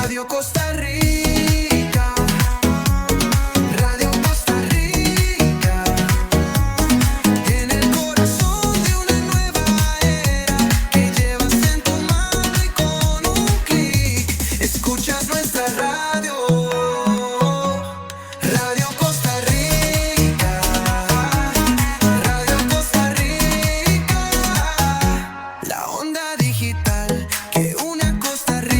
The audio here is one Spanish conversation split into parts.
Radio Costa Rica, Radio Costa Rica, en el corazón de una nueva era que llevas en tu mano y con un clic escuchas nuestra radio. Radio Costa Rica, Radio Costa Rica, la onda digital que une a Costa Rica.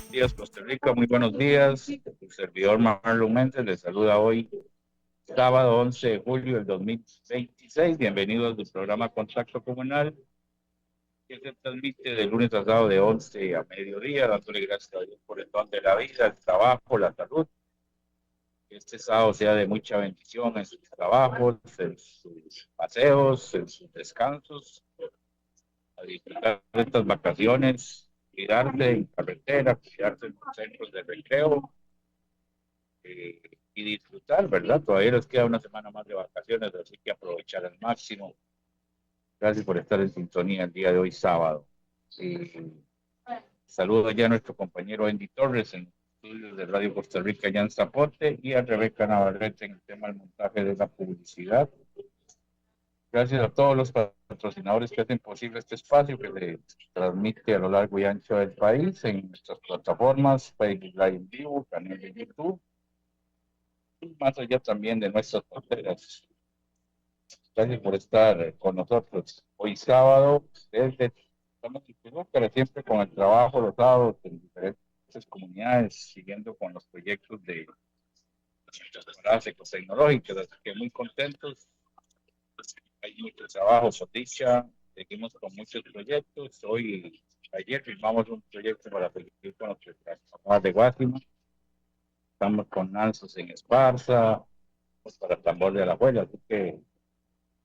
Días, Costa Rica, muy buenos días. Su servidor Marlon Méndez les saluda hoy, sábado 11 de julio del 2026. Bienvenidos a su programa Contacto Comunal, que se transmite de lunes a sábado de 11 a mediodía, dándole gracias a Dios por el don de la vida, el trabajo, la salud. Que este sábado sea de mucha bendición en sus trabajos, en sus paseos, en sus descansos, a disfrutar de estas vacaciones, cuidarse en carretera, cuidarse en los centros de recreo y disfrutar, ¿verdad? Todavía les queda una semana más de vacaciones, así que aprovechar al máximo. Gracias por estar en sintonía el día de hoy, sábado. Saludo ya a nuestro compañero Andy Torres en los estudios de Radio Costa Rica, allá en Zapote, y a Rebeca Navarrete en el tema del montaje de la publicidad. Gracias a todos los patrocinadores que hacen posible este espacio que se transmite a lo largo y ancho del país en nuestras plataformas, Facebook Live en vivo, canal de YouTube, y más allá también de nuestras fronteras. Gracias por estar con nosotros hoy sábado. Estamos en siempre con el trabajo los sábados en diferentes comunidades, siguiendo con los proyectos de nuestras paradas ecotecnológicas, así que muy contentos. Hay mucho trabajo, por dicha, seguimos con muchos proyectos. Ayer firmamos un proyecto para seguir con los transformadores de Guásima. Estamos con Nansos en Esparza, para Tambor de la Abuela, así que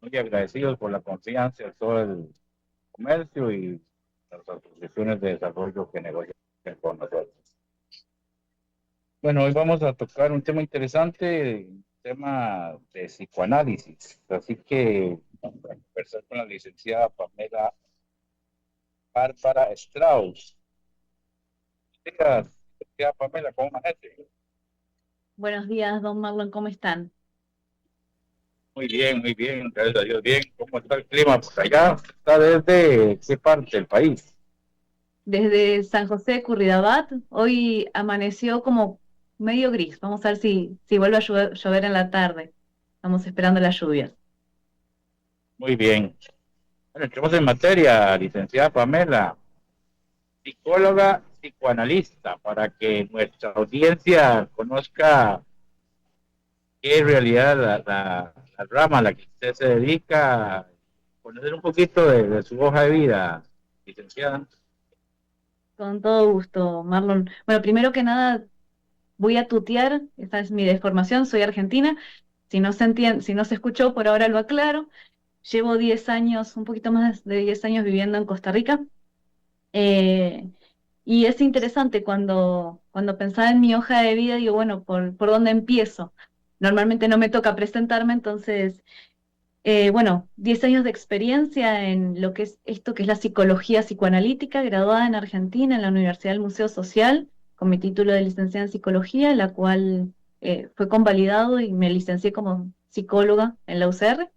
muy agradecidos por la confianza de todo el comercio y las asociaciones de desarrollo que negocian con nosotros. Bueno, hoy vamos a tocar un tema interesante, un tema de psicoanálisis, así que vamos a conversar con la licenciada Pamela Bárbara Strauss. Licenciada Pamela, ¿cómo amanece? Buenos días, don Marlon, ¿cómo están? Muy bien, gracias a Dios, bien. ¿Cómo está el clima por allá? ¿Está desde qué parte del país? Desde San José, Curridabat, hoy amaneció como medio gris. Vamos a ver si vuelve a llover en la tarde. Estamos esperando la lluvia. Muy bien. Bueno, entremos en materia, licenciada Pamela, psicóloga, psicoanalista, para que nuestra audiencia conozca qué es realidad la rama a la que usted se dedica, conocer un poquito de su hoja de vida, licenciada. Con todo gusto, Marlon. Bueno, primero que nada, voy a tutear. Esta es mi deformación, soy argentina. Si no se escuchó, por ahora lo aclaro. Llevo 10 años, un poquito más de 10 años viviendo en Costa Rica. Y es interesante cuando pensaba en mi hoja de vida, digo, bueno, ¿por dónde empiezo? Normalmente no me toca presentarme, entonces, bueno, 10 años de experiencia en lo que es esto que es la psicología psicoanalítica, graduada en Argentina en la Universidad del Museo Social, con mi título de licenciada en psicología, la cual fue convalidado y me licencié como psicóloga en la UCR.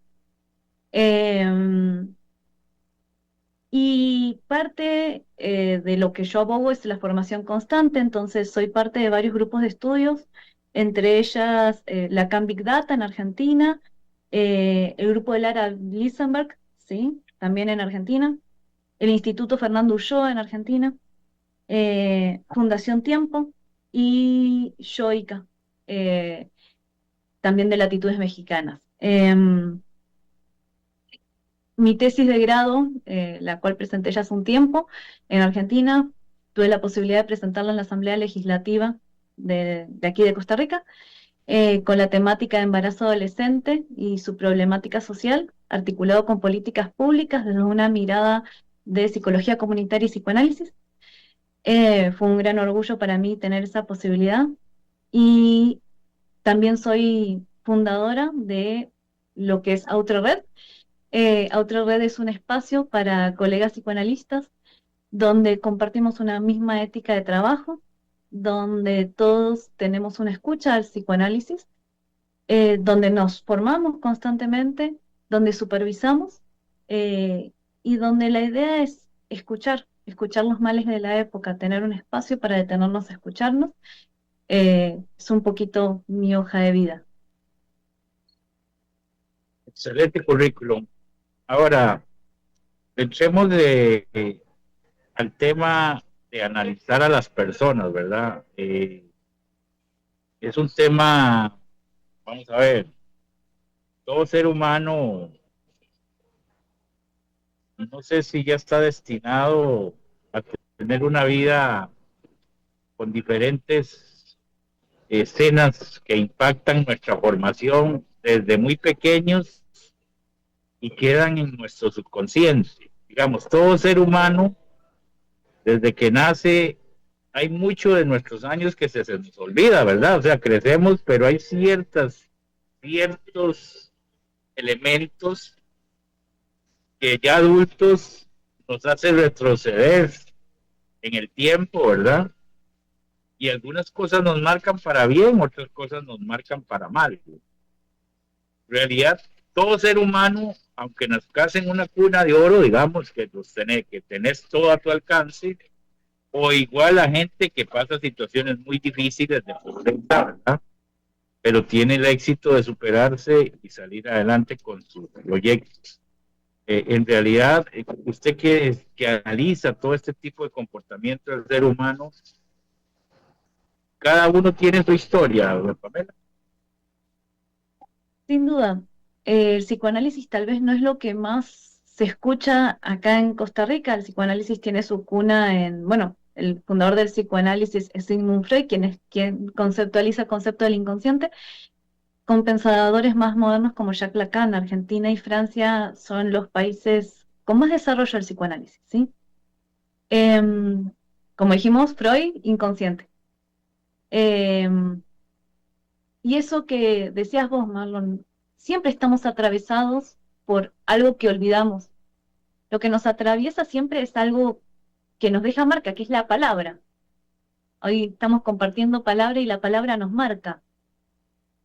Y parte de lo que yo abogo es la formación constante, entonces soy parte de varios grupos de estudios, entre ellas la CAN Big Data en Argentina, el grupo de Lara Lisenberg, ¿sí? También en Argentina, el Instituto Fernando Ulloa en Argentina, Fundación Tiempo y Yoica, también de Latitudes Mexicanas. Mi tesis de grado, la cual presenté ya hace un tiempo en Argentina, tuve la posibilidad de presentarla en la Asamblea Legislativa de aquí de Costa Rica, con la temática de embarazo adolescente y su problemática social. articulado con políticas públicas desde una mirada de psicología comunitaria y psicoanálisis. Fue un gran orgullo para mí tener esa posibilidad y también soy fundadora de lo que es Outro-Red. Outro-Red es un espacio para colegas psicoanalistas donde compartimos una misma ética de trabajo, donde todos tenemos una escucha al psicoanálisis, donde nos formamos constantemente, donde supervisamos y donde la idea es escuchar los males de la época, tener un espacio para detenernos a escucharnos. Es un poquito mi hoja de vida. Excelente currículum. Ahora, entremos al tema de analizar a las personas, ¿verdad? Es un tema, vamos a ver, todo ser humano, no sé si ya está destinado a tener una vida con diferentes escenas que impactan nuestra formación desde muy pequeños y quedan en nuestro subconsciente. Digamos, todo ser humano, desde que nace, hay mucho de nuestros años que se nos olvida, ¿verdad? O sea, crecemos, pero hay ciertos elementos que ya adultos nos hacen retroceder en el tiempo, ¿verdad? Y algunas cosas nos marcan para bien, otras cosas nos marcan para mal. En realidad, todo ser humano, aunque nazcas en una cuna de oro, digamos, que tenés todo a tu alcance, o igual a gente que pasa situaciones muy difíciles de pobreza, ¿verdad? Pero tiene el éxito de superarse y salir adelante con sus proyectos. En realidad, usted que analiza todo este tipo de comportamiento del ser humano, cada uno tiene su historia, Pamela. Sin duda, el psicoanálisis tal vez no es lo que más se escucha acá en Costa Rica. El psicoanálisis tiene su cuna bueno, el fundador del psicoanálisis es Sigmund Freud, quien conceptualiza el concepto del inconsciente. Con pensadores más modernos como Jacques Lacan, Argentina y Francia son los países con más desarrollo del psicoanálisis, ¿sí? Como dijimos, Freud, inconsciente. Y eso que decías vos, Marlon, siempre estamos atravesados por algo que olvidamos. Lo que nos atraviesa siempre es algo que nos deja marca, que es la palabra. Hoy estamos compartiendo palabra y la palabra nos marca.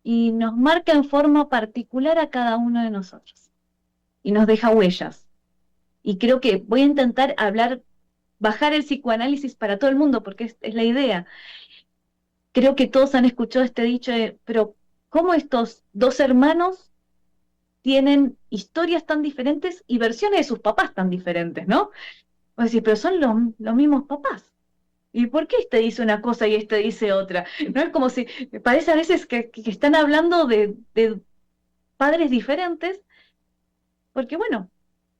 Y nos marca en forma particular a cada uno de nosotros. Y nos deja huellas. Y creo que voy a intentar bajar el psicoanálisis para todo el mundo, porque es la idea. Creo que todos han escuchado este dicho pero ¿cómo estos dos hermanos tienen historias tan diferentes y versiones de sus papás tan diferentes, ¿no? O decir, pero son los mismos papás. ¿Y por qué este dice una cosa y este dice otra? No es como si, parece a veces que están hablando de padres diferentes, porque bueno,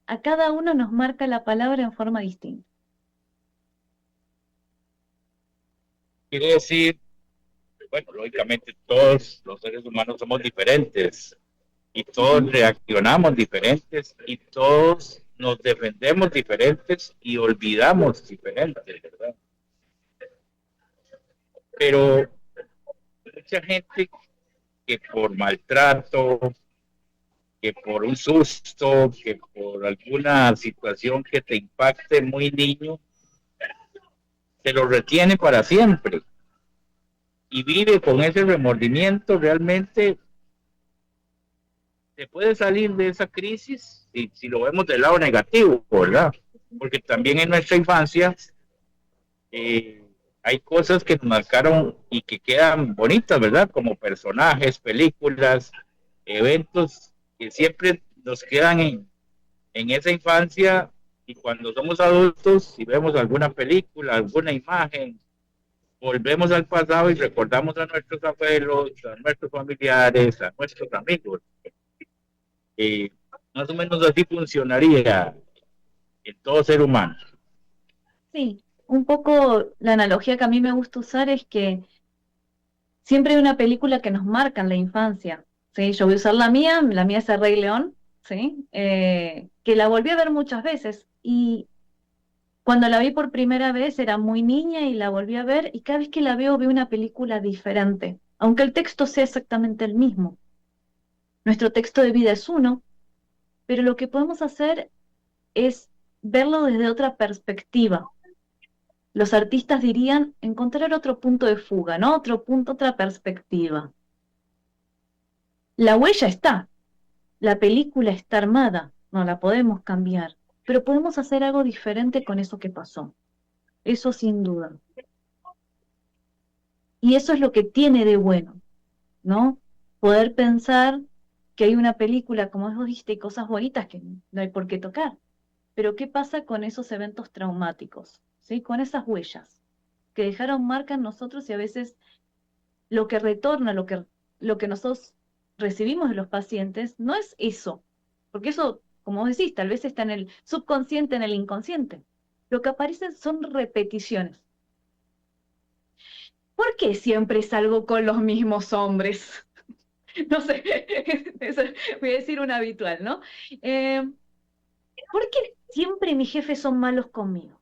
a cada uno nos marca la palabra en forma distinta. Quiere decir, bueno, lógicamente todos los seres humanos somos diferentes y todos reaccionamos diferentes y todos nos defendemos diferentes y olvidamos diferentes, ¿verdad? Pero mucha gente que por maltrato, que por un susto, que por alguna situación que te impacte muy niño, se lo retiene para siempre y vive con ese remordimiento. Realmente se puede salir de esa crisis si lo vemos del lado negativo, ¿verdad? Porque también en nuestra infancia hay cosas que nos marcaron y que quedan bonitas, ¿verdad? Como personajes, películas, eventos que siempre nos quedan en esa infancia, y cuando somos adultos, si vemos alguna película, alguna imagen, volvemos al pasado y recordamos a nuestros abuelos, a nuestros familiares, a nuestros amigos. Más o menos así funcionaría en todo ser humano. Sí, un poco la analogía que a mí me gusta usar es que siempre hay una película que nos marca en la infancia. ¿Sí? Yo voy a usar la mía es El Rey León. ¿sí? Que la volví a ver muchas veces y cuando la vi por primera vez era muy niña y la volví a ver y cada vez que la veo una película diferente, aunque el texto sea exactamente el mismo. Nuestro texto de vida es uno, pero lo que podemos hacer es verlo desde otra perspectiva. Los artistas dirían encontrar otro punto de fuga, ¿no? Otro punto, otra perspectiva. La huella está, la película está armada, no la podemos cambiar, pero podemos hacer algo diferente con eso que pasó. Eso sin duda. Y eso es lo que tiene de bueno, ¿no? Poder pensar que hay una película, como vos dijiste, y cosas bonitas que no hay por qué tocar. Pero ¿qué pasa con esos eventos traumáticos? ¿Sí? Con esas huellas que dejaron marca en nosotros y a veces lo que retorna, lo que nosotros recibimos de los pacientes, no es eso. Porque eso, como vos decís, tal vez está en el subconsciente, en el inconsciente. Lo que aparece son repeticiones. ¿Por qué siempre salgo con los mismos hombres? No sé, eso voy a decir un habitual, ¿no? ¿Por qué siempre mis jefes son malos conmigo?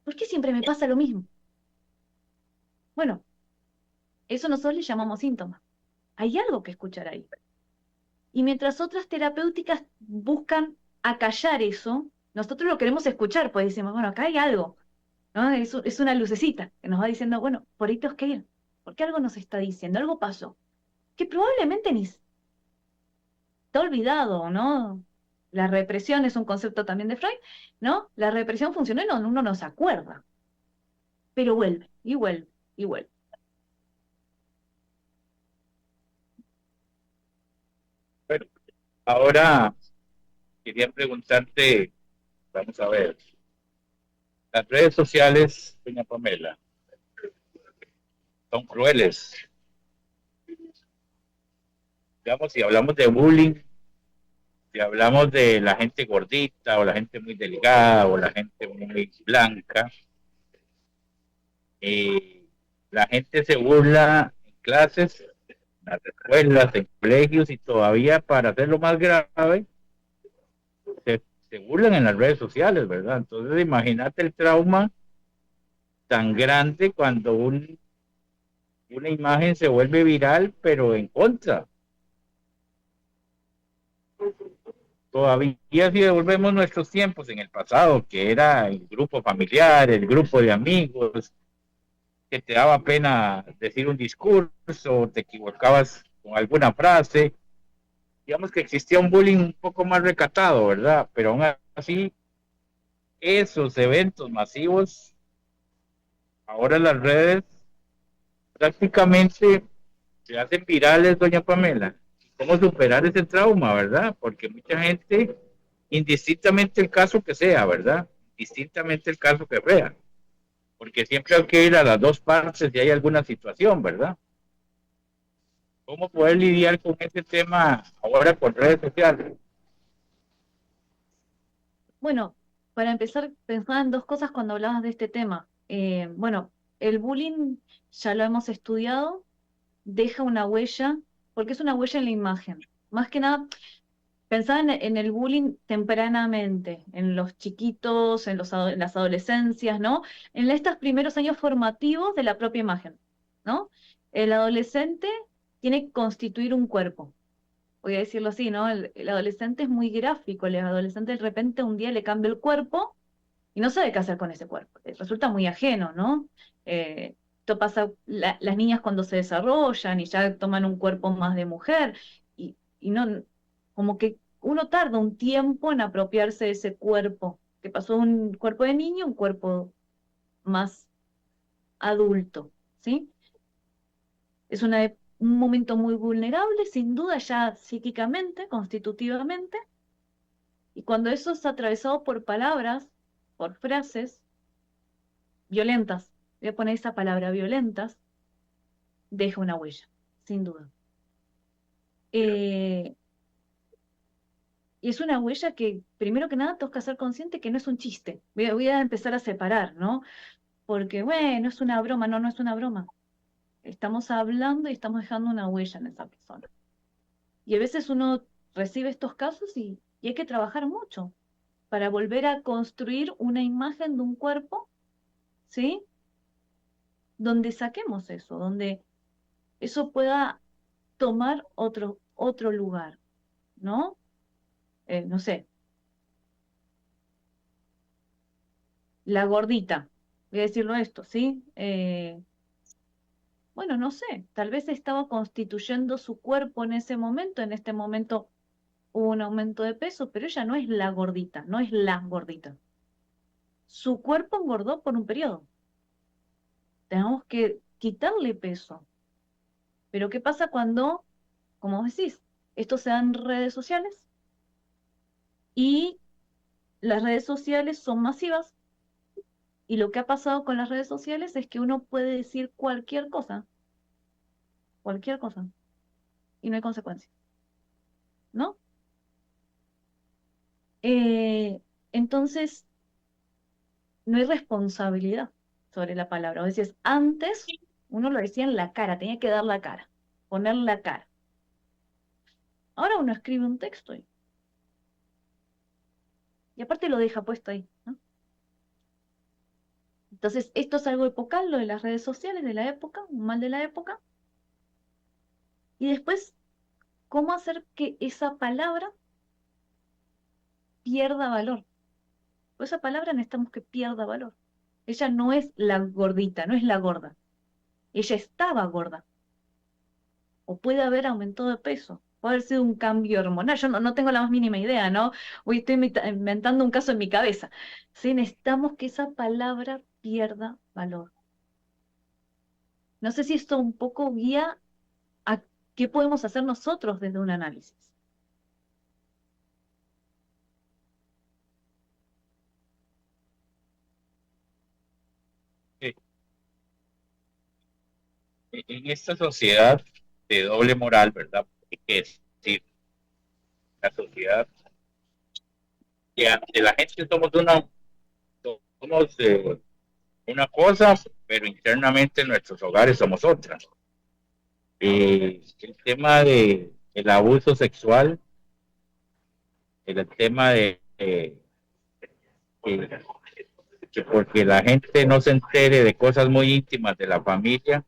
¿Por qué siempre me pasa lo mismo? Bueno, eso nosotros le llamamos síntomas. Hay algo que escuchar ahí. Y mientras otras terapéuticas buscan acallar eso, nosotros lo queremos escuchar, pues decimos, bueno, acá hay algo, ¿no? Es una lucecita que nos va diciendo, bueno, por ahí tenemos que ir, porque algo nos está diciendo, algo pasó, que probablemente ni está olvidado, ¿no? La represión es un concepto también de Freud, ¿no? La represión funcionó y uno no se acuerda, pero vuelve, y vuelve, y vuelve. Bueno, ahora quería preguntarte, vamos a ver, las redes sociales, doña Pamela, son crueles. Digamos, si hablamos de bullying, si hablamos de la gente gordita o la gente muy delgada o la gente muy blanca, la gente se burla en clases, en las escuelas, en colegios y todavía para hacerlo más grave, se burlan en las redes sociales, ¿verdad? Entonces imagínate el trauma tan grande cuando una imagen se vuelve viral, pero en contra. Todavía si devolvemos nuestros tiempos en el pasado, que era el grupo familiar, el grupo de amigos, que te daba pena decir un discurso, te equivocabas con alguna frase, digamos que existía un bullying un poco más recatado, ¿verdad? Pero aún así, esos eventos masivos, ahora las redes prácticamente se hacen virales, doña Pamela. ¿Cómo superar ese trauma, verdad? Porque mucha gente, indistintamente el caso que sea, ¿verdad? Indistintamente el caso que sea, porque siempre hay que ir a las dos partes si hay alguna situación, ¿verdad? ¿Cómo poder lidiar con ese tema ahora con redes sociales? Bueno, para empezar, pensaba en dos cosas cuando hablabas de este tema. Bueno, el bullying ya lo hemos estudiado, deja una huella, porque es una huella en la imagen. Más que nada, pensaba en el bullying tempranamente, en los chiquitos, en las adolescencias, ¿no? En estos primeros años formativos de la propia imagen, ¿no? El adolescente tiene que constituir un cuerpo, voy a decirlo así, ¿no? El adolescente es muy gráfico, el adolescente de repente un día le cambia el cuerpo y no sabe qué hacer con ese cuerpo, le resulta muy ajeno, ¿no? Esto pasa las niñas cuando se desarrollan y ya toman un cuerpo más de mujer y no, como que uno tarda un tiempo en apropiarse de ese cuerpo, que pasó de un cuerpo de niño a un cuerpo más adulto, ¿sí? Es un momento muy vulnerable, sin duda ya psíquicamente, constitutivamente, y cuando eso es atravesado por palabras, por frases violentas, voy a poner esa palabra violentas, deja una huella, sin duda. Y es una huella que, primero que nada, tengo que ser consciente que no es un chiste. Voy a empezar a separar, ¿no? Porque, bueno, es una broma, no es una broma. Estamos hablando y estamos dejando una huella en esa persona. Y a veces uno recibe estos casos y hay que trabajar mucho para volver a construir una imagen de un cuerpo, ¿sí? Donde saquemos eso, donde eso pueda tomar otro lugar, ¿no? No sé, la gordita, voy a decirlo esto, ¿sí? Bueno, no sé, tal vez estaba constituyendo su cuerpo en este momento hubo un aumento de peso, pero ella no es la gordita, no es la gordita. Su cuerpo engordó por un periodo. Tenemos que quitarle peso. Pero ¿qué pasa cuando, como vos decís, esto se da en redes sociales y las redes sociales son masivas y lo que ha pasado con las redes sociales es que uno puede decir cualquier cosa, y no hay consecuencias, ¿no? Entonces, no hay responsabilidad sobre la palabra. O decís, antes uno lo decía en la cara, tenía que dar la cara, poner la cara. Ahora uno escribe un texto y aparte lo deja puesto ahí, ¿no? Entonces, esto es algo epocal, lo de las redes sociales de la época, un mal de la época. Y después, ¿cómo hacer que esa palabra pierda valor? Pues esa palabra necesitamos que pierda valor. Ella no es la gordita, no es la gorda. Ella estaba gorda. O puede haber aumentado de peso. Puede haber sido un cambio hormonal. Yo no tengo la más mínima idea, ¿no? Hoy estoy inventando un caso en mi cabeza. Sí, necesitamos que esa palabra pierda valor. No sé si esto un poco guía a qué podemos hacer nosotros desde un análisis. Eh, En esta sociedad de doble moral, ¿verdad? Que es decir, la sociedad que ante la gente somos una cosa, pero internamente en nuestros hogares somos otra. El tema de el abuso sexual, el tema que, que porque la gente no se entere de cosas muy íntimas de la familia,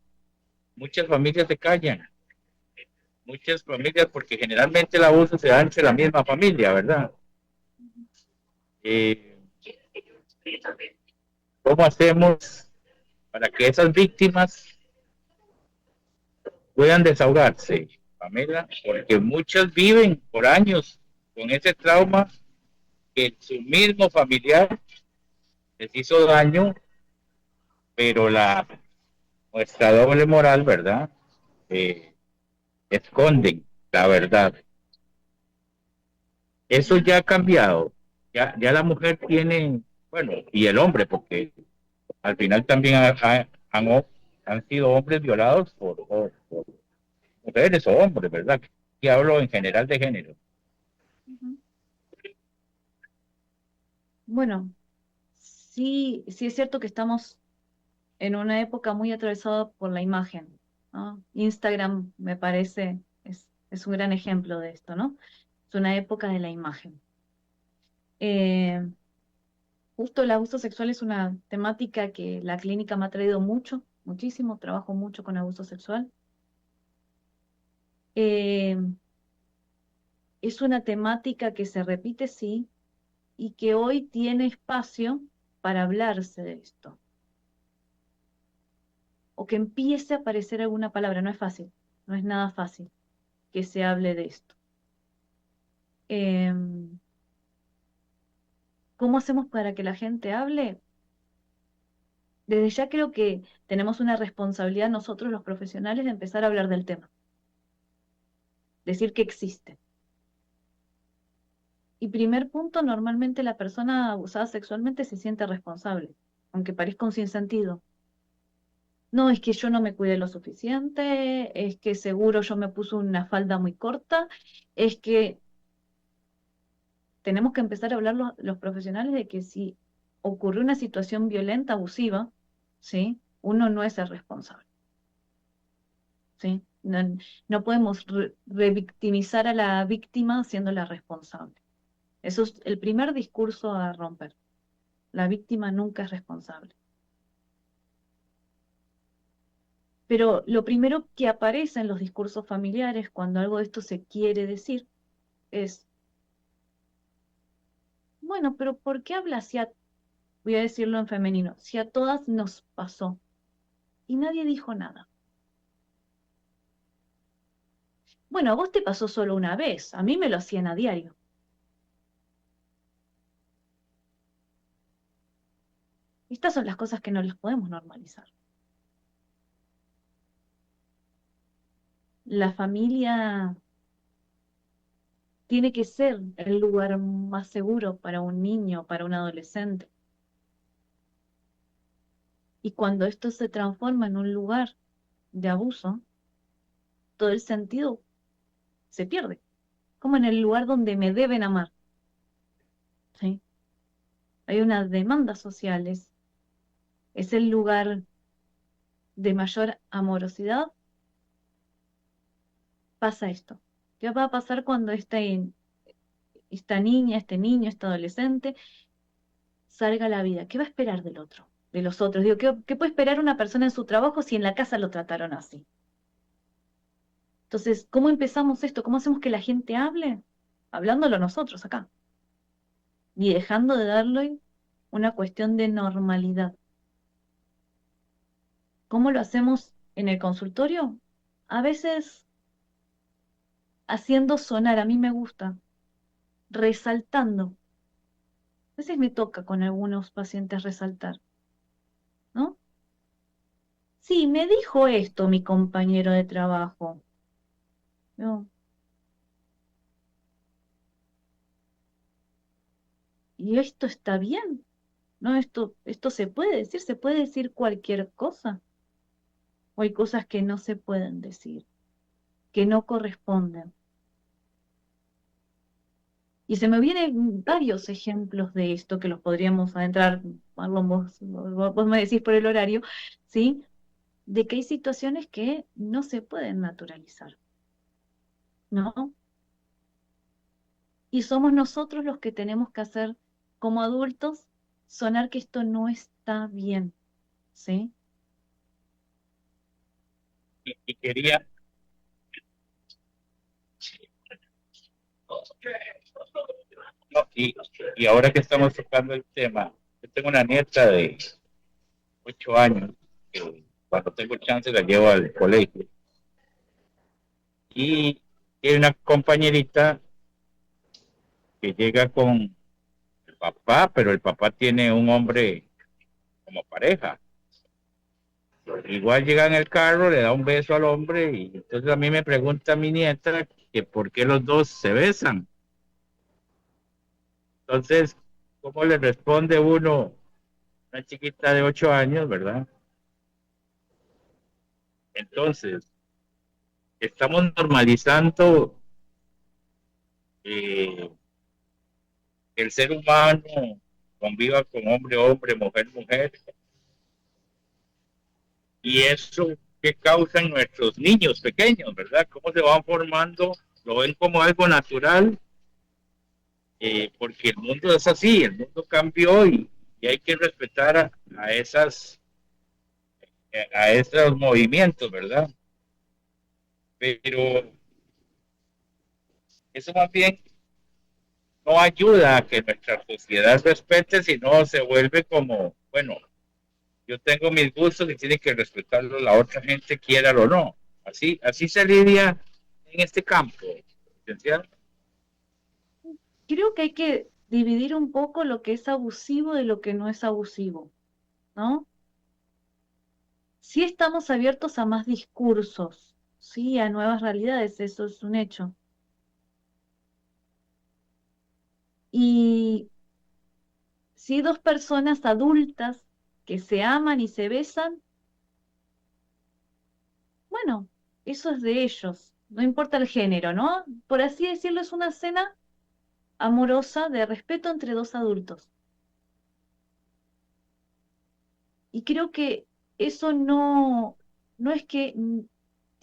muchas familias se callan, muchas familias, porque generalmente el abuso se da entre la misma familia, ¿verdad? Eh, ¿Cómo hacemos para que esas víctimas puedan desahogarse, Pamela? Porque muchas viven por años con ese trauma que su mismo familiar les hizo daño, pero nuestra doble moral, ¿verdad? Eh, Esconden la verdad. Eso ya ha cambiado. Ya la mujer tiene, bueno, y el hombre, porque al final también han sido hombres violados por mujeres o hombres, ¿verdad? Y hablo en general de género. Ujú. Bueno, sí es cierto que estamos en una época muy atravesada por la imagen, ¿no? Instagram, me parece, es un gran ejemplo de esto, ¿no? Es una época de la imagen. Eh, Justo el abuso sexual es una temática que la clínica me ha traído muchísimo, trabajo mucho con abuso sexual. Eh, es una temática que se repite, sí, y que hoy tiene espacio para hablarse de esto. O que empiece a aparecer alguna palabra, no es fácil, no es nada fácil que se hable de esto. ¿Cómo hacemos para que la gente hable? Desde ya creo que tenemos una responsabilidad nosotros los profesionales de empezar a hablar del tema, decir que existe. Y primer punto, normalmente la persona abusada sexualmente se siente responsable, aunque parezca un sinsentido. No, es que yo no me cuidé lo suficiente, es que seguro yo me puse una falda muy corta, es que tenemos que empezar a hablar los profesionales de que si ocurrió una situación violenta, abusiva, ¿sí? Uno no es el responsable, ¿sí? No, no podemos revictimizar a la víctima haciéndola responsable. Eso es el primer discurso a romper. La víctima nunca es responsable. Pero lo primero que aparece en los discursos familiares cuando algo de esto se quiere decir es, bueno, pero ¿por qué habla si a, voy a decirlo en femenino, si a todas nos pasó? Y nadie dijo nada. Bueno, a vos te pasó solo una vez, a mí me lo hacían a diario. Estas son las cosas que no las podemos normalizar. La familia tiene que ser el lugar más seguro para un niño, para un adolescente. Y cuando esto se transforma en un lugar de abuso, todo el sentido se pierde, como en el lugar donde me deben amar. ¿Sí? Hay una demanda social, es el lugar de mayor amorosidad. Pasa esto. ¿Qué va a pasar cuando esta niña, este niño, este adolescente salga a la vida? ¿Qué va a esperar del otro, de los otros? Digo, ¿qué puede esperar una persona en su trabajo si en la casa lo trataron así? Entonces, ¿cómo empezamos esto? ¿Cómo hacemos que la gente hable? Hablándolo nosotros acá. Y dejando de darle una cuestión de normalidad. ¿Cómo lo hacemos en el consultorio? A veces haciendo sonar, a mí me gusta, resaltando. A veces me toca con algunos pacientes resaltar, ¿no? Sí, me dijo esto mi compañero de trabajo. Yo, ¿y esto está bien? ¿No? Esto se puede decir cualquier cosa. O hay cosas que no se pueden decir, que no corresponden. Y se me vienen varios ejemplos de esto que los podríamos adentrar, Marlon, vos me decís por el horario, ¿sí? De que hay situaciones que no se pueden naturalizar, ¿no? Y somos nosotros los que tenemos que hacer como adultos sonar que esto no está bien, ¿sí? Y quería, no, y ahora que estamos tocando el tema, yo tengo una nieta de 8 años, que cuando tengo chance la llevo al colegio, y hay una compañerita que llega con el papá, pero el papá tiene un hombre como pareja. Igual llega en el carro, le da un beso al hombre y entonces a mí me pregunta mi nieta que por qué los dos se besan. Entonces, ¿cómo le responde uno, una chiquita de 8 años, verdad? Entonces, estamos normalizando eh, que el ser humano conviva con hombre, hombre, mujer, mujer, y eso que causan nuestros niños pequeños, ¿verdad? ¿Cómo se van formando? Lo ven como algo natural, porque el mundo es así, el mundo cambió y hay que respetar a esos movimientos, ¿verdad? Pero eso más bien no ayuda a que nuestra sociedad respete, sino se vuelve como, bueno, yo tengo mis gustos y tiene que respetarlo la otra gente, quiera o no. Así se lidia en este campo, licenciado. Creo que hay que dividir un poco lo que es abusivo de lo que no es abusivo, ¿no? Sí estamos abiertos a más discursos, sí, a nuevas realidades, eso es un hecho. Y si dos personas adultas que se aman y se besan, bueno, eso es de ellos, no importa el género, ¿no? Por así decirlo, es una cena amorosa de respeto entre dos adultos. Y creo que eso no es que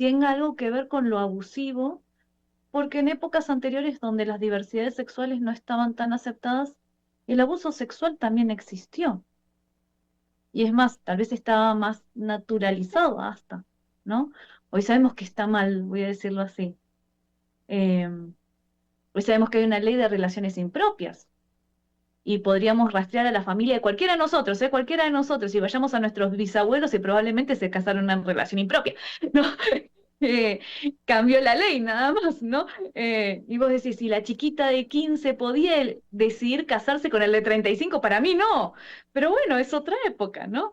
tenga algo que ver con lo abusivo, porque en épocas anteriores donde las diversidades sexuales no estaban tan aceptadas, el abuso sexual también existió. Y es más, tal vez estaba más naturalizado hasta, ¿no? Hoy sabemos que está mal, voy a decirlo así. Eh, Hoy sabemos que hay una ley de relaciones impropias y podríamos rastrear a la familia de cualquiera de nosotros, cualquiera de nosotros, y vayamos a nuestros bisabuelos y probablemente se casaron en una relación impropia, ¿no? Eh, Cambió la ley nada más, ¿no? Y vos decís, si la chiquita de 15 podía decidir casarse con el de 35, para mí no, pero bueno, es otra época, ¿no?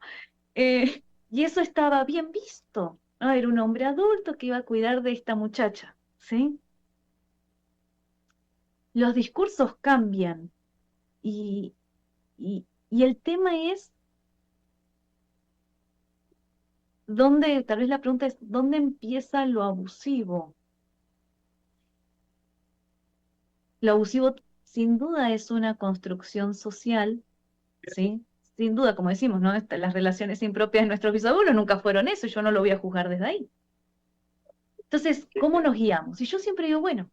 Y eso estaba bien visto, ¿no? Era un hombre adulto que iba a cuidar de esta muchacha, ¿sí? Los discursos cambian y, y el tema es, tal vez la pregunta es, ¿dónde empieza lo abusivo? Lo abusivo sin duda es una construcción social, ¿sí? Sin duda, como decimos, ¿no? Las relaciones impropias de nuestros bisabuelos nunca fueron eso, yo no lo voy a juzgar desde ahí. Entonces, ¿cómo nos guiamos? Y yo siempre digo, bueno,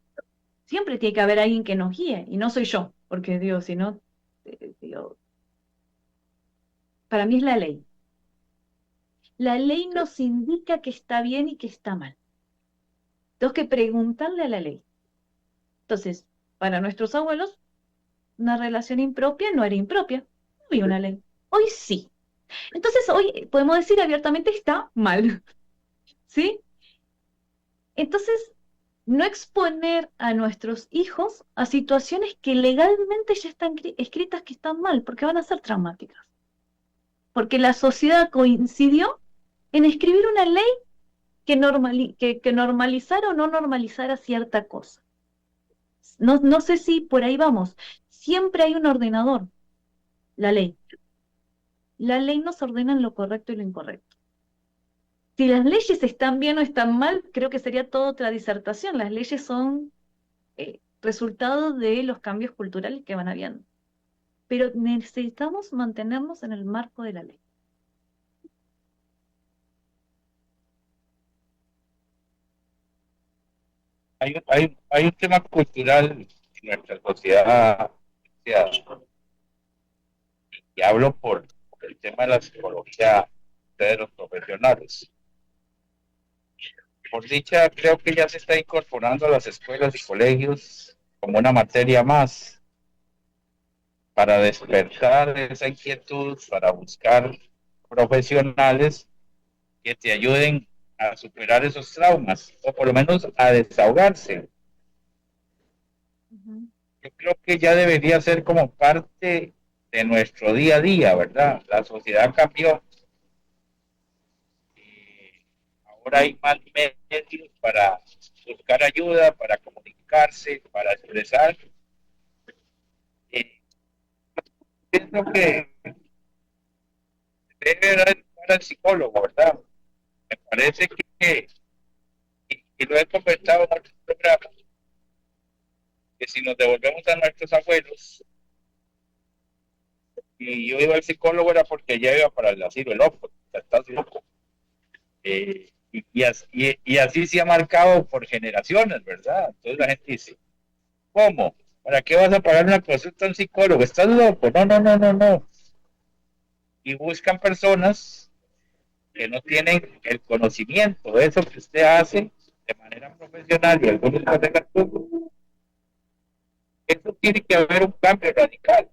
siempre tiene que haber alguien que nos guíe, y no soy yo, porque digo, si no, digo, para mí es la ley. La ley nos indica que está bien y que está mal. Tengo que preguntarle a la ley. Entonces, para nuestros abuelos, una relación impropia no era impropia, no había una ley. Hoy sí. Entonces, hoy podemos decir abiertamente está mal, ¿sí? Entonces, no exponer a nuestros hijos a situaciones que legalmente ya están escritas que están mal, porque van a ser traumáticas. Porque la sociedad coincidió en escribir una ley que normalizara o no normalizara cierta cosa. No sé si por ahí vamos. Siempre hay un ordenador, la ley. La ley nos ordena en lo correcto y lo incorrecto. Si las leyes están bien o están mal, creo que sería toda otra disertación. Las leyes son resultado de los cambios culturales que van habiendo. Pero necesitamos mantenernos en el marco de la ley. Hay un tema cultural en nuestra sociedad, y hablo por el tema de la psicología de los profesionales. Por dicha, creo que ya se está incorporando a las escuelas y colegios como una materia más para despertar esa inquietud, para buscar profesionales que te ayuden a superar esos traumas o por lo menos a desahogarse. Yo creo que ya debería ser como parte de nuestro día a día, ¿verdad? La sociedad cambió. Ahora hay más medios para buscar ayuda, para comunicarse, para expresar. Pienso que debe dar al psicólogo, ¿verdad? Me parece que, y lo he comentado en otros programas, que si nos devolvemos a nuestros abuelos, y yo iba al psicólogo era porque ya iba para el asilo, el loco, estás loco. Y así se ha marcado por generaciones, ¿verdad? Entonces la gente dice, ¿cómo? ¿Para qué vas a pagar una consulta a un psicólogo? ¿Estás loco? No, no, no, no, no. Y buscan personas que no tienen el conocimiento de eso que usted hace de manera profesional y algunos lo hacen poco. Eso tiene que haber un cambio radical.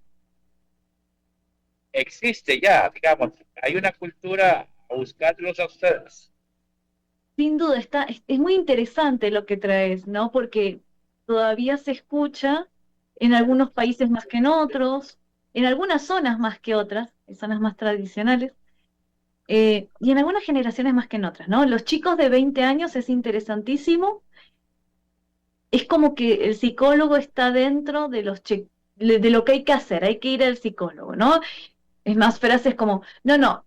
Existe ya, digamos, hay una cultura a buscarlos a ustedes. Sin duda, es muy interesante lo que traes, ¿no? Porque todavía se escucha en algunos países más que en otros, en algunas zonas más que otras, en zonas más tradicionales, y en algunas generaciones más que en otras, ¿no? Los chicos de 20 años es interesantísimo, es como que el psicólogo está dentro de de lo que hay que ir al psicólogo, ¿no? Es más, frases como, no,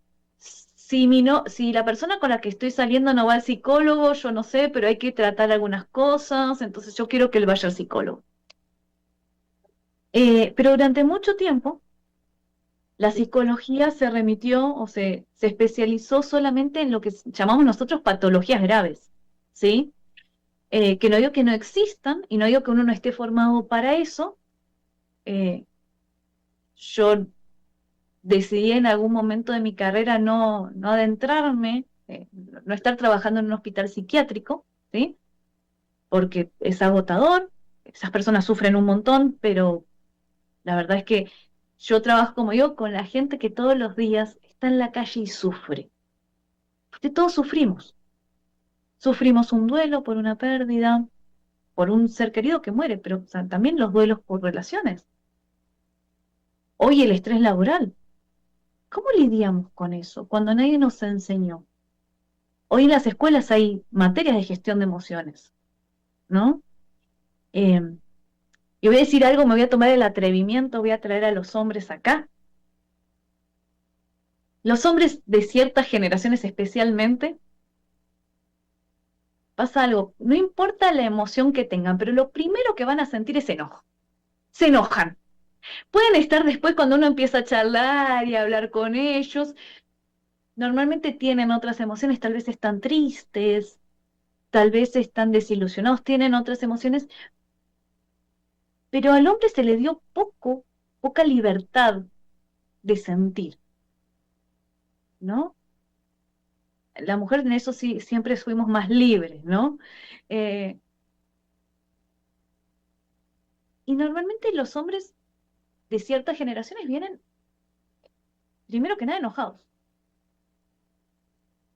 si la persona con la que estoy saliendo no va al psicólogo, yo no sé, pero hay que tratar algunas cosas, entonces yo quiero que él vaya al psicólogo. Pero durante mucho tiempo, la psicología se remitió o se especializó solamente en lo que llamamos nosotros patologías graves, ¿sí? Que no digo que no existan y no digo que uno no esté formado para eso. Yo decidí en algún momento de mi carrera no adentrarme, no estar trabajando en un hospital psiquiátrico, ¿sí? Porque es agotador, esas personas sufren un montón, pero la verdad es que yo trabajo, como yo, con la gente que todos los días está en la calle y sufre. Porque todos sufrimos. Sufrimos un duelo por una pérdida, por un ser querido que muere, pero o sea, también los duelos por relaciones. Hoy el estrés laboral. ¿Cómo lidiamos con eso cuando nadie nos enseñó? Hoy en las escuelas hay materias de gestión de emociones, ¿no? Eh, y voy a decir algo, me voy a tomar el atrevimiento, voy a traer a los hombres acá. Los hombres de ciertas generaciones especialmente, pasa algo, no importa la emoción que tengan, pero lo primero que van a sentir es enojo. Se enojan. Pueden estar después cuando uno empieza a charlar y a hablar con ellos, normalmente tienen otras emociones, tal vez están tristes, tal vez están desilusionados, tienen otras emociones, pero al hombre se le dio poca libertad de sentir, ¿no? La mujer en eso sí siempre fuimos más libres, ¿no? Eh, y normalmente los hombres de ciertas generaciones vienen, primero que nada, enojados.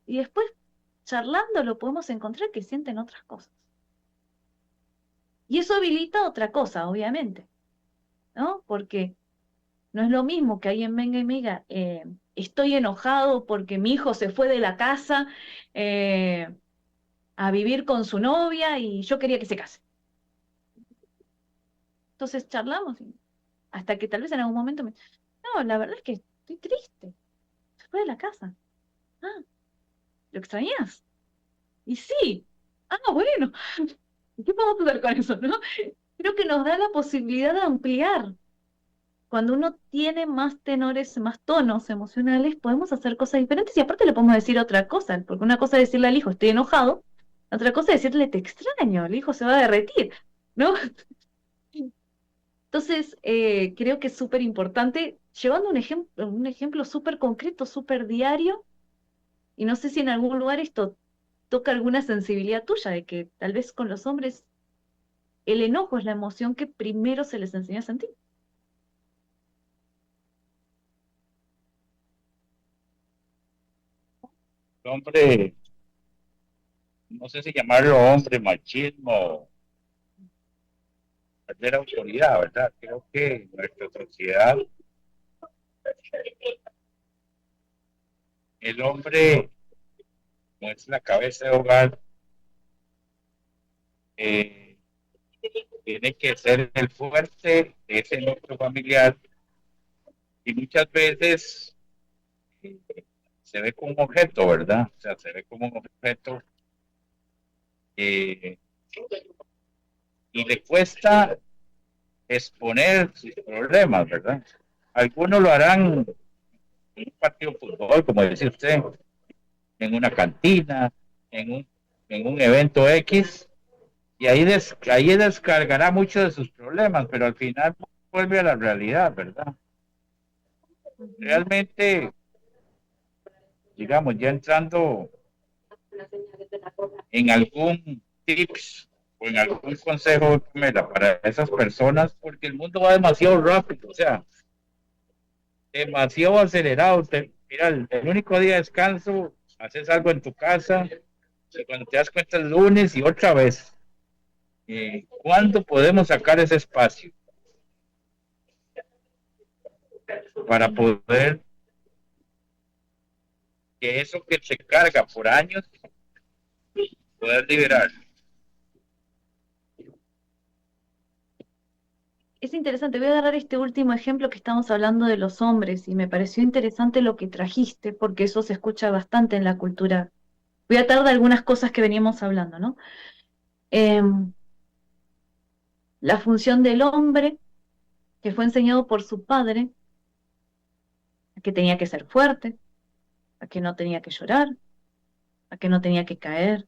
Y después, charlando, lo podemos encontrar que sienten otras cosas. Y eso habilita otra cosa, obviamente, ¿no? Porque no es lo mismo que alguien venga y me diga, estoy enojado porque mi hijo se fue de la casa a vivir con su novia y yo quería que se case. Entonces charlamos hasta que tal vez en algún momento no, la verdad es que estoy triste. Se fue de la casa. Ah, ¿lo extrañas? Y sí. Ah, bueno. ¿Qué podemos hacer con eso, no? Creo que nos da la posibilidad de ampliar. Cuando uno tiene más tenores, más tonos emocionales, podemos hacer cosas diferentes y aparte le podemos decir otra cosa, porque una cosa es decirle al hijo, estoy enojado, otra cosa es decirle, te extraño, el hijo se va a derretir, ¿no? Entonces, creo que es súper importante, llevando un ejemplo súper concreto, súper diario, y no sé si en algún lugar esto toca alguna sensibilidad tuya, de que tal vez con los hombres el enojo es la emoción que primero se les enseña a sentir. Hombre, no sé si llamarlo hombre, machismo, perder autoridad, ¿verdad? Creo que en nuestra sociedad el hombre, como es la cabeza de hogar, eh, tiene que ser el fuerte de ese núcleo familiar y muchas veces se ve como un objeto, ¿verdad? O sea, se ve como un objeto eh, y le cuesta exponer sus problemas, ¿verdad? Algunos lo harán en un partido de fútbol, como decía usted, en una cantina, en un evento X, y ahí descargará muchos de sus problemas, pero al final vuelve a la realidad, ¿verdad? Ujú. Realmente, digamos, ya entrando en algún tips o en algún consejo para esas personas, porque el mundo va demasiado rápido, o sea, demasiado acelerado. Mira, el único día de descanso, haces algo en tu casa, y cuando te das cuenta el lunes y otra vez. ¿Cuándo podemos sacar ese espacio para Sí. poder que eso que se carga por años, poder liberar? Es interesante, voy a agarrar este último ejemplo que estamos hablando de los hombres y me pareció interesante lo que trajiste porque eso se escucha bastante en la cultura. Voy a tratar de algunas cosas que veníamos hablando, ¿no? Em, la función del hombre que fue enseñado por su padre, a que tenía que ser fuerte, a que no tenía que llorar, a que no tenía que caer,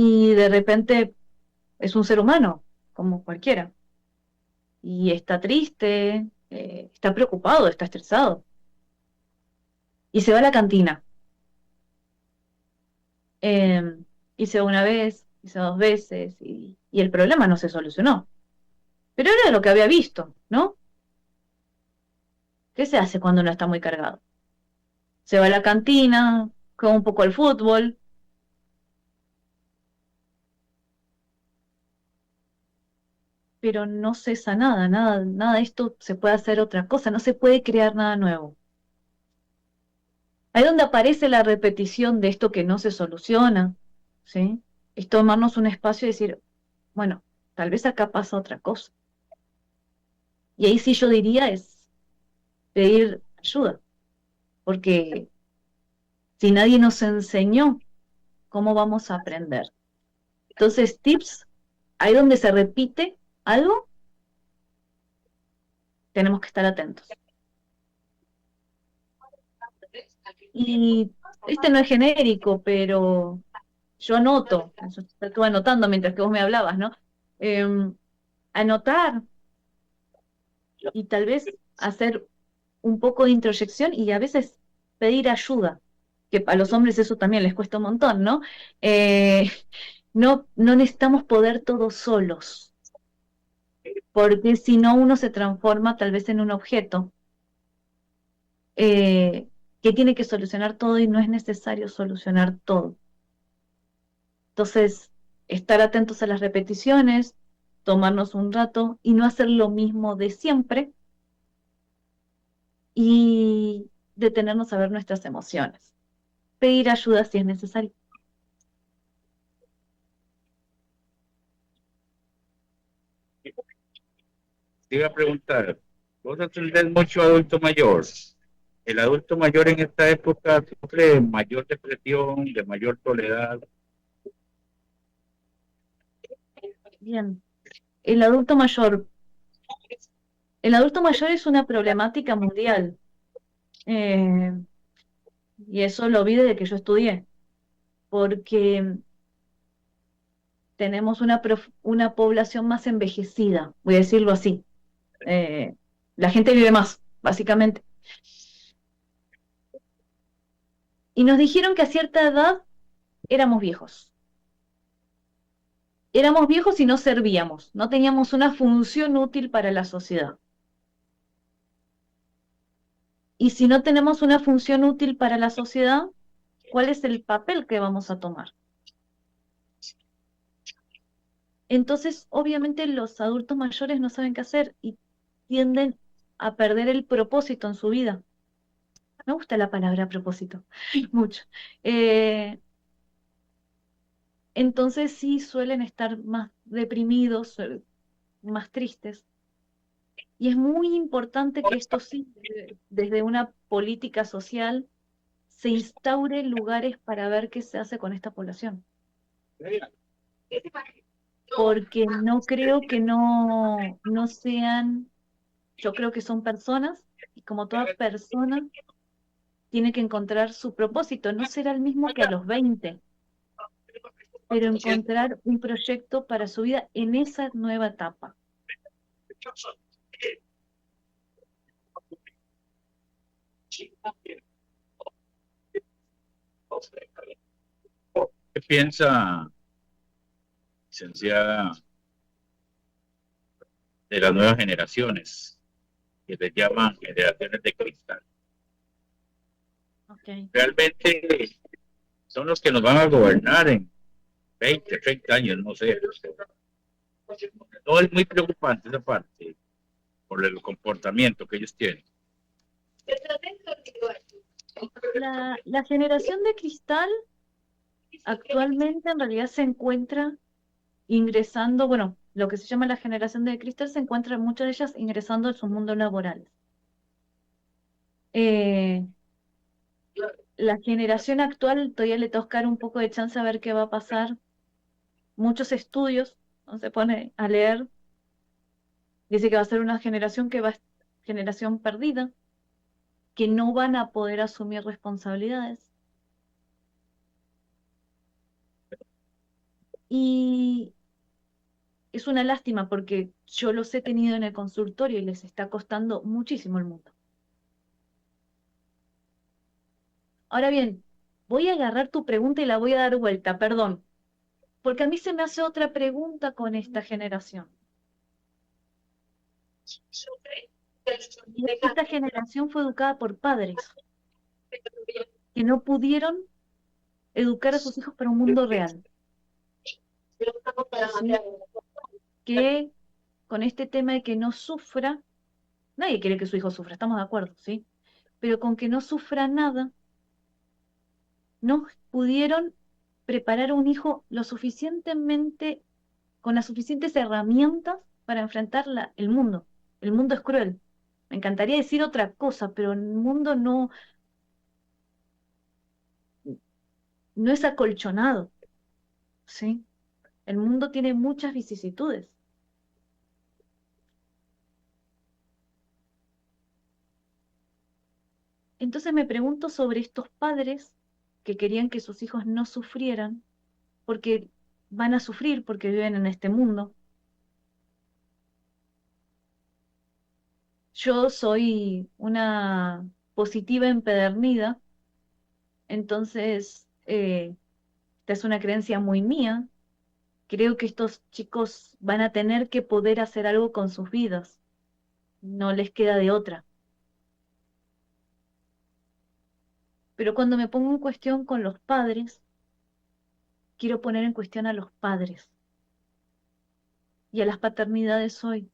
y de repente es un ser humano, como cualquiera, y está triste, está preocupado, está estresado, y se va a la cantina, eh, y se va una vez, y se va dos veces, y el problema no se solucionó, pero era lo que había visto, ¿no? ¿Qué se hace cuando uno está muy cargado? Se va a la cantina, juega un poco al fútbol, pero no cesa nada, nada de esto se puede hacer otra cosa, no se puede crear nada nuevo. Ahí donde aparece la repetición de esto que no se soluciona, ¿sí? Es tomarnos un espacio y decir, bueno, tal vez acá pasa otra cosa. Y ahí sí yo diría es pedir ayuda, porque si nadie nos enseñó, ¿cómo vamos a aprender? Entonces, tips, ahí donde se repite algo, tenemos que estar atentos. Y este no es genérico, pero yo anoto, yo estuve anotando mientras que vos me hablabas, ¿no? Anotar y tal vez hacer un poco de introyección y a veces pedir ayuda, que a los hombres eso también les cuesta un montón, ¿no? No necesitamos poder todos solos, porque si no uno se transforma tal vez en un objeto que tiene que solucionar todo y no es necesario solucionar todo. Entonces, estar atentos a las repeticiones, tomarnos un rato y no hacer lo mismo de siempre y detenernos a ver nuestras emociones. Pedir ayuda si es necesario. Te iba a preguntar, vos atendés mucho adulto mayor. El adulto mayor en esta época sufre de mayor depresión, de mayor soledad. Bien. El adulto mayor. El adulto mayor es una problemática mundial. eh, y eso lo vi desde que yo estudié. Porque tenemos una población más envejecida, voy a decirlo así. La gente vive más, básicamente. Y nos dijeron que a cierta edad éramos viejos. Éramos viejos y no servíamos, no teníamos una función útil para la sociedad. Y si no tenemos una función útil para la sociedad, ¿cuál es el papel que vamos a tomar? Entonces, obviamente, los adultos mayores no saben qué hacer y tienden a perder el propósito en su vida. Me gusta la palabra propósito, mucho. Eh, entonces sí suelen estar más deprimidos, más tristes. Y es muy importante que esto sí, desde una política social, se instaure lugares para ver qué se hace con esta población. Porque no creo que no sean, yo creo que son personas, y como toda persona, tiene que encontrar su propósito. No será el mismo que a los 20, pero encontrar un proyecto para su vida en esa nueva etapa. ¿Qué piensa, licenciada, de las nuevas generaciones, que les llaman generaciones de cristal? Okay. Realmente son los que nos van a gobernar en 20, 30 años, no sé. No es muy preocupante esa parte por el comportamiento que ellos tienen. La generación de cristal actualmente en realidad se encuentra ingresando, bueno, lo que se llama la generación de cristal se encuentra muchas de ellas ingresando en su mundo laboral. La generación actual todavía le toca un poco de chance a ver qué va a pasar. Muchos estudios, no se pone a leer, dice que va a ser una generación generación perdida, que no van a poder asumir responsabilidades. Y es una lástima porque yo los he tenido en el consultorio y les está costando muchísimo el mundo. Ahora bien, voy a agarrar tu pregunta y la voy a dar vuelta, perdón, porque a mí se me hace otra pregunta con esta generación. Esta generación fue educada por padres que no pudieron educar a sus hijos para un mundo real. ¿Sí? Que con este tema de que no sufra, nadie quiere que su hijo sufra, estamos de acuerdo, ¿sí? Pero con que no sufra nada, no pudieron preparar a un hijo lo suficientemente, con las suficientes herramientas para enfrentar el mundo. El mundo es cruel. Me encantaría decir otra cosa, pero el mundo no es acolchonado, ¿sí? El mundo tiene muchas vicisitudes. Entonces me pregunto sobre estos padres que querían que sus hijos no sufrieran, porque van a sufrir porque viven en este mundo. Yo soy una positiva empedernida, entonces esta es una creencia muy mía. Creo que estos chicos van a tener que poder hacer algo con sus vidas, no les queda de otra. Pero cuando me pongo en cuestión con los padres, quiero poner en cuestión a los padres y a las paternidades hoy.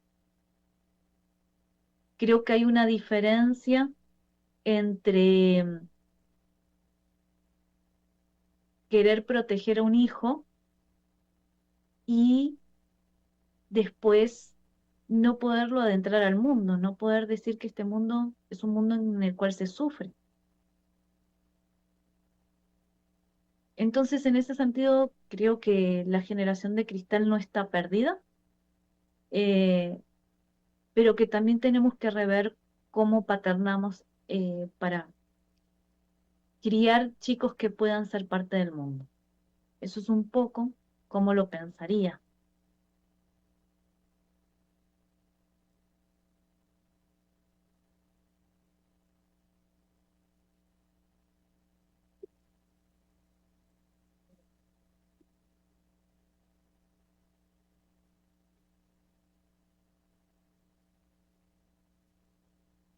Creo que hay una diferencia entre querer proteger a un hijo y después no poderlo adentrar al mundo, no poder decir que este mundo es un mundo en el cual se sufre. Entonces, en ese sentido, creo que la generación de cristal no está perdida, eh, pero que también tenemos que rever cómo paternamos para criar chicos que puedan ser parte del mundo. Eso es un poco como lo pensaría.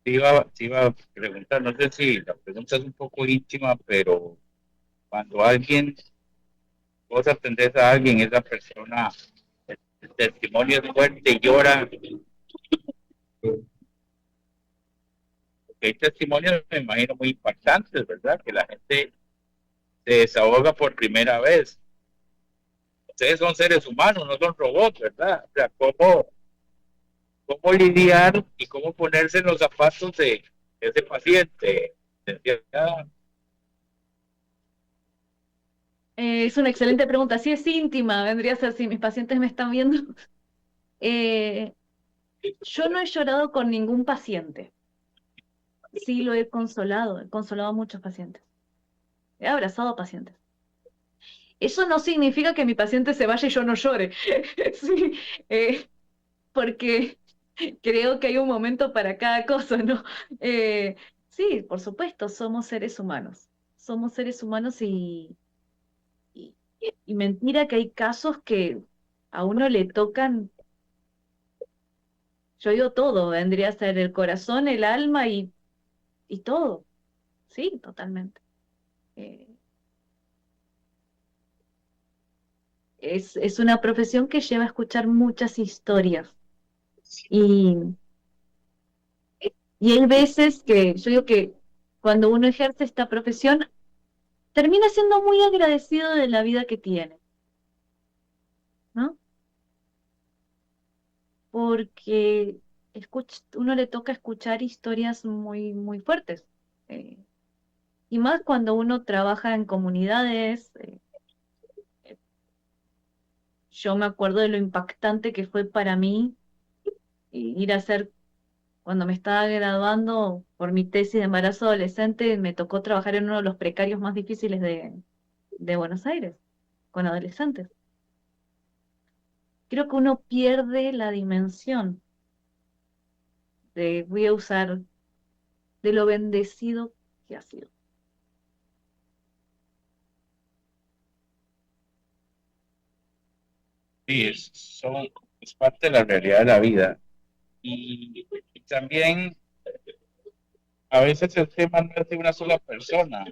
Te iba a preguntar, no sé si la pregunta es un poco íntima, pero cuando vos atendés a alguien, esa persona, el testimonio es fuerte y llora, porque hay testimonios, me imagino, muy impactantes, ¿verdad? Que la gente se desahoga por primera vez. Ustedes son seres humanos, no son robots, ¿verdad? O sea, cómo lidiar y cómo ponerse en los zapatos de ese paciente. Es una excelente pregunta. Sí, es íntima, vendría a ser si mis pacientes me están viendo. Yo no he llorado con ningún paciente. Sí lo he consolado a muchos pacientes. He abrazado a pacientes. Eso no significa que mi paciente se vaya y yo no llore. Sí, porque creo que hay un momento para cada cosa, ¿no? Sí, por supuesto, somos seres humanos. Somos seres humanos y, y mentira que hay casos que a uno le tocan, yo digo todo, vendría a ser el corazón, el alma y todo. Sí, totalmente. Eh, es una profesión que lleva a escuchar muchas historias y, y hay veces que yo digo que cuando uno ejerce esta profesión termina siendo muy agradecido de la vida que tiene, ¿no? Porque uno le toca escuchar historias muy, muy fuertes. eh, y más cuando uno trabaja en comunidades. Yo me acuerdo de lo impactante que fue para mí ir a hacer, cuando me estaba graduando por mi tesis de embarazo adolescente, me tocó trabajar en uno de los precarios más difíciles de Buenos Aires, con adolescentes. creo que uno pierde la dimensión de, voy a usar, de lo bendecido que ha sido. Sí, es parte de la realidad de la vida. Y también a veces el tema no es de una sola persona,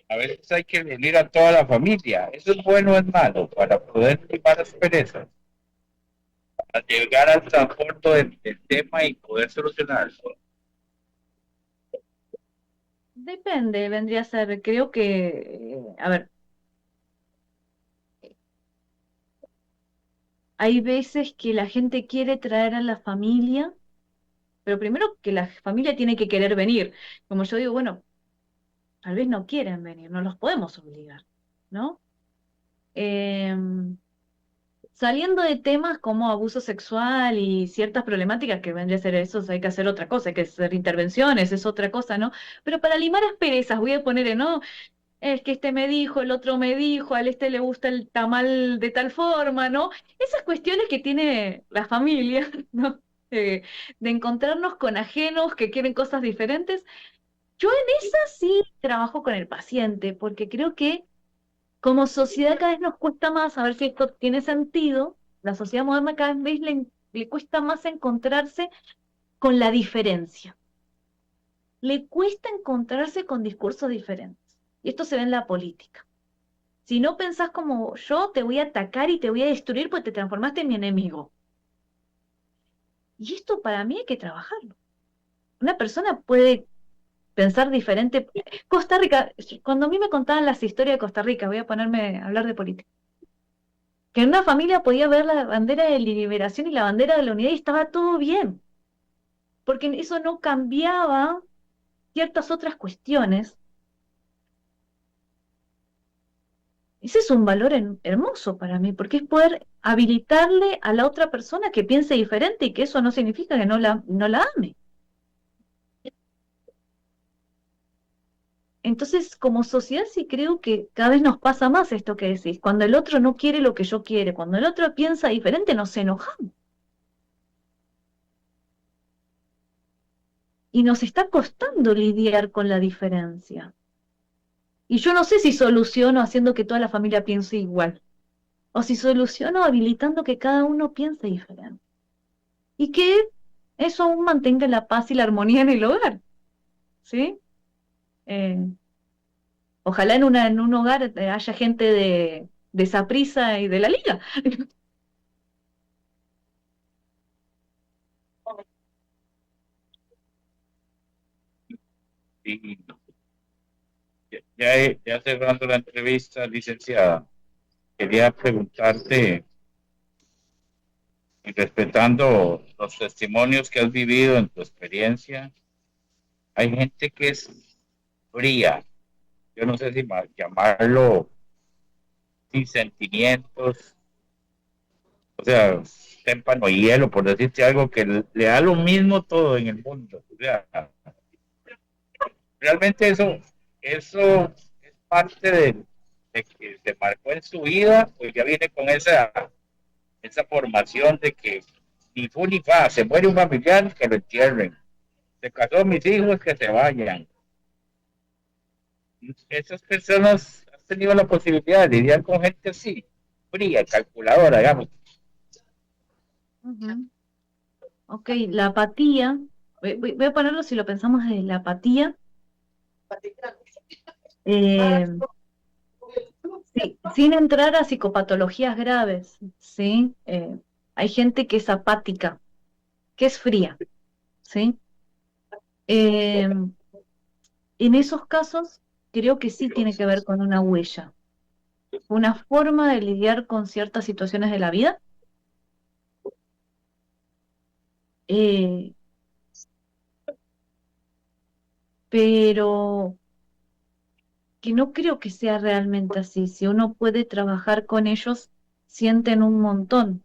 a veces hay que reunir a toda la familia. Eso es bueno o es malo para poder limar las perezas, para llegar al transporte del tema y poder solucionarlo. Depende, vendría a ser, creo que, a ver, hay veces que la gente quiere traer a la familia, pero primero que la familia tiene que querer venir. Como yo digo, bueno, tal vez no quieren venir, no los podemos obligar, ¿no? Em, Saliendo de temas como abuso sexual y ciertas problemáticas que vendría a ser eso, hay que hacer otra cosa, hay que hacer intervenciones, es otra cosa, ¿no? Pero para limar asperezas, voy a poner, ¿no? Es que este me dijo, el otro me dijo, al este le gusta el tamal de tal forma, ¿no? Esas cuestiones que tiene la familia, ¿no? De encontrarnos con ajenos que quieren cosas diferentes. Yo en esa sí trabajo con el paciente, porque creo que como sociedad cada vez nos cuesta más, a ver si esto tiene sentido, la sociedad moderna cada vez le cuesta más encontrarse con la diferencia, le cuesta encontrarse con discursos diferentes. Y esto se ve en la política. Si no pensás como yo, te voy a atacar y te voy a destruir porque te transformaste en mi enemigo. Y esto para mí hay que trabajarlo. Una persona puede pensar diferente. Costa Rica, cuando a mí me contaban las historias de Costa Rica, voy a ponerme a hablar de política, que en una familia podía ver la bandera de liberación y la bandera de la unidad y estaba todo bien, porque eso no cambiaba ciertas otras cuestiones. Ese es un valor hermoso para mí, porque es poder habilitarle a la otra persona que piense diferente y que eso no significa que no la ame. Entonces, como sociedad sí creo que cada vez nos pasa más esto que decís. Cuando el otro no quiere lo que yo quiero, cuando el otro piensa diferente, nos enojamos. Y nos está costando lidiar con la diferencia. Y yo no sé si soluciono haciendo que toda la familia piense igual, o si soluciono habilitando que cada uno piense diferente. Y que eso aún mantenga la paz y la armonía en el hogar, ¿sí? Eh, Ojalá en un hogar haya gente de Saprissa y de la Liga. Y ya cerrando la entrevista, licenciada, quería preguntarte, y respetando los testimonios que has vivido en tu experiencia, hay gente que es fría, yo no sé si llamarlo sin sentimientos, o sea, témpano y hielo, por decirte algo, que le da lo mismo todo en el mundo. O sea, realmente eso es parte de que se marcó en su vida, pues ya viene con esa formación de que ni fu ni fa, se muere un familiar, que lo entierren, se casó mis hijos, que se vayan. Esas personas han tenido la posibilidad de lidiar con gente así, fría, calculadora, digamos. Ujú. Ok, la apatía, voy a ponerlo si lo pensamos de la apatía. eh, sí, sin entrar a psicopatologías graves, ¿sí? Hay gente que es apática, que es fría, ¿sí? Eh, en esos casos, creo que sí tiene que ver con una huella, una forma de lidiar con ciertas situaciones de la vida, eh, pero que no creo que sea realmente así. Si uno puede trabajar con ellos, sienten un montón,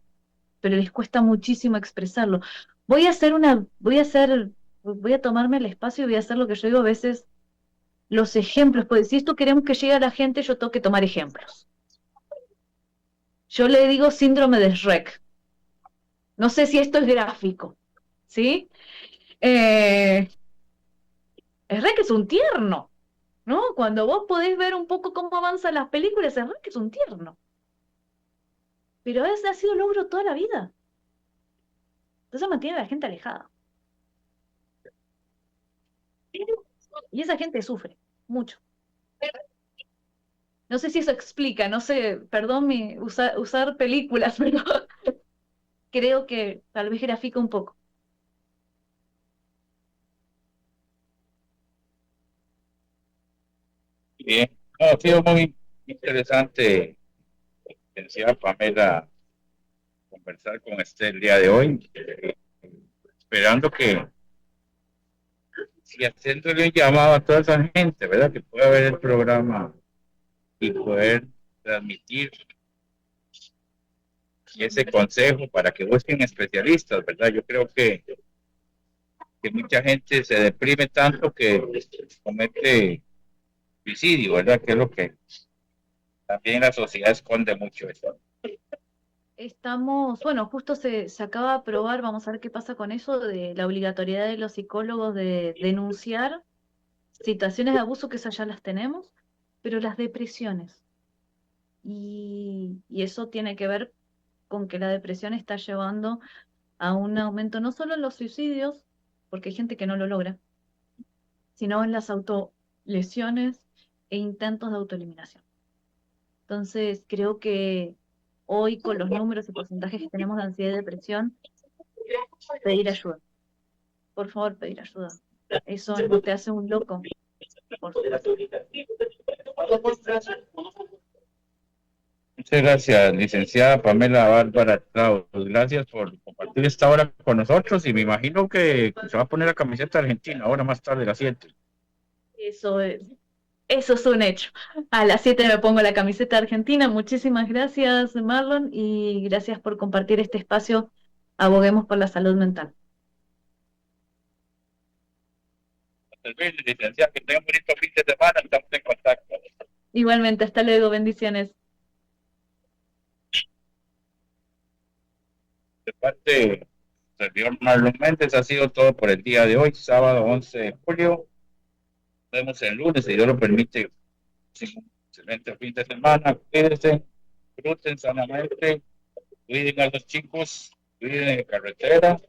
pero les cuesta muchísimo expresarlo. Voy a tomarme el espacio y voy a hacer lo que yo digo a veces, los ejemplos, pues si esto queremos que llegue a la gente, yo tengo que tomar ejemplos. Yo le digo síndrome de Shrek. No sé si esto es gráfico, ¿sí? Eh, es re que es un tierno, ¿no? Cuando vos podés ver un poco cómo avanzan las películas, es re que es un tierno. Pero ese ha sido el logro toda la vida. Entonces mantiene a la gente alejada. Y esa gente sufre mucho. No sé si eso explica, no sé, perdón usar películas, pero creo que tal vez grafica un poco. Bien, no, ha sido muy interesante, licenciada Pamela, conversar con usted el día de hoy, esperando que, si haciéndole un llamado a toda esa gente, ¿verdad? Que pueda ver el programa y poder transmitir ese consejo para que busquen especialistas, ¿verdad? Yo creo que mucha gente se deprime tanto que comete suicidio, ¿verdad? Que es lo que también la sociedad esconde mucho eso. Estamos, bueno, justo se acaba de aprobar, vamos a ver qué pasa con eso, de la obligatoriedad de los psicólogos de denunciar situaciones de abuso, que esas ya las tenemos, pero las depresiones. Y eso tiene que ver con que la depresión está llevando a un aumento no solo en los suicidios, porque hay gente que no lo logra, sino en las autolesiones e intentos de autoeliminación. Entonces, creo que hoy, con los números y porcentajes que tenemos de ansiedad y depresión, pedir ayuda. Por favor, pedir ayuda. Eso no te hace un loco, por supuesto. Muchas gracias, licenciada Pamela Bárbara Traut. Gracias por compartir esta hora con nosotros y me imagino que se va a poner la camiseta argentina ahora más tarde a las 7. Eso eso es un hecho. A las 7 me pongo la camiseta argentina. Muchísimas gracias, Marlon, y gracias por compartir este espacio. Aboguemos por la salud mental. Licenciada, que tenga un bonito fin de semana, estamos en contacto. Igualmente, hasta luego, bendiciones. De parte del servidor Marlon Méndez, ha sido todo por el día de hoy, sábado 11 de julio. Nos vemos el lunes, si Dios lo permite. Un excelente fin de semana. Cuídense, disfruten sanamente, cuiden a los chicos, cuiden en carretera,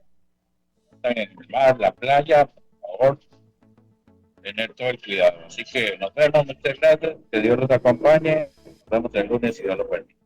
están en el mar, la playa, por favor, tener todo el cuidado. Así que nos vemos, muchas gracias, que Dios los acompañe. Nos vemos el lunes si Dios lo permite.